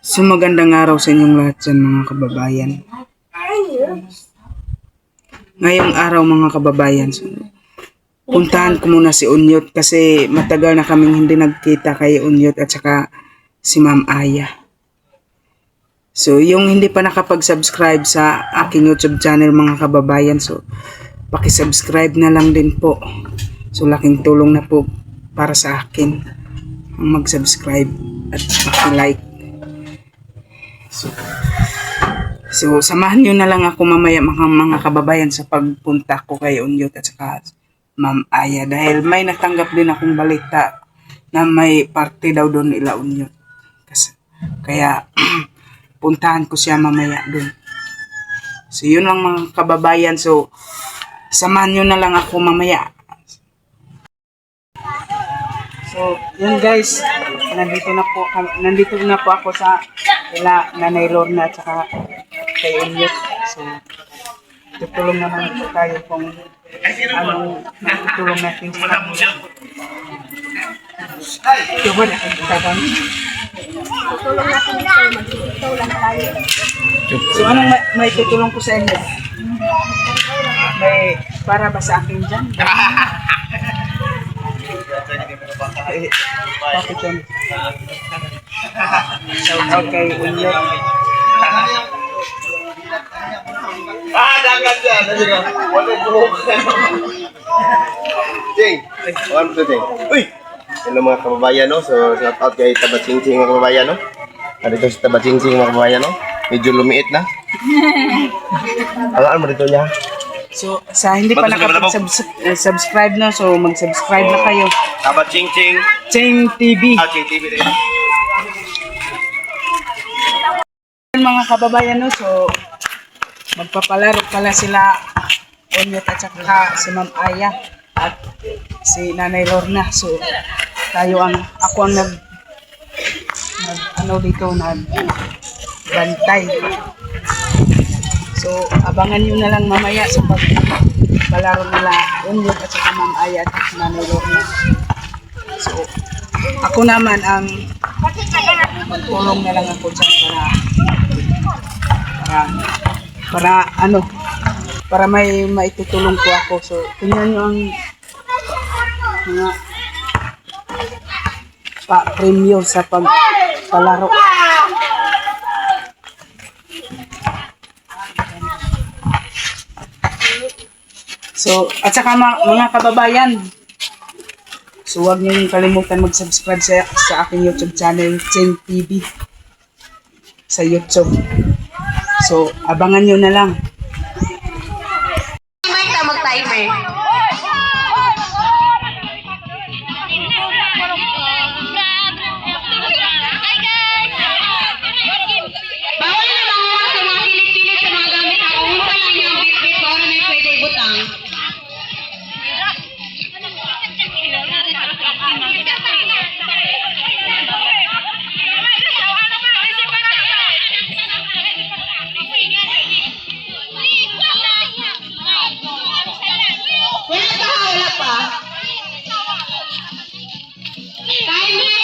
So magandang araw sa inyong lahat dyan mga kababayan. Ngayong araw mga kababayan, so, puntahan ko muna si Unyot kasi matagal na kaming hindi nagkita kay Unyot at saka si Ma'am Aya. So yung hindi pa nakapag-subscribe sa aking YouTube channel mga kababayan, so paki-subscribe na lang din po. So laking tulong na po para sa akin ang mag-subscribe at paki-like. So, samahan nyo na lang ako mamaya mga kababayan sa pagpunta ko kay Unyot at saka Ma'am Aya dahil may natanggap din akong balita na may party daw doon nila Unyot. Kaya puntahan ko siya mamaya doon. So yun lang mga kababayan, so samahan nyo na lang ako mamaya. So yun guys, nandito na po ako sa ila Nanay Lorna at saka kay Unyot. So tutulong naman po tayo kung anong tutulong natin sa kanila. Diba na ang tatang? Tutulong natin ito, magtutulong tayo. So anong may tutulong ko sa inyo? May para ba sa akin dyan? Bakit yun? Okay, Unyot. Dagat dyan. Wala buhok. Ching, one to Ching. Uy! Hello mga kababayan, no? So, shout out kay Tabachingsing mga kababayan, no? Dito si Tabachingsing mga kababayan, no? Medyo lumiit na. Alaan mo dito niya. So, sa hindi pa nakapag-subscribe na, so mag-subscribe na kayo. Tabachingsing. Ching TV. Ching TV din. Mga kababayan, no? So, magpapalaro pala sila Unyot at saka si Ma'am Aya at si Nanay Lorna. So, ako ang nagbantay. So, abangan nyo na lang mamaya sa pagpalaro nila Unyot at saka Ma'am Aya at Nanay Lorna. So, ako naman ang magtulong na lang ako dyan para may maitutulong ko ako. So, tingnan nyo ang mga pa-premyo sa pagpalaro. So, at saka mga kababayan, so huwag niyo kalimutan mag-subscribe sa aking YouTube channel, Ching TV, sa YouTube. So, abangan nyo na lang. Mag-timer. Bawal na mga sa mga kilit-kilit sa mga gamit na kumunta lang yung bit-bit para may pwede ibutang. Wala pa. Timer.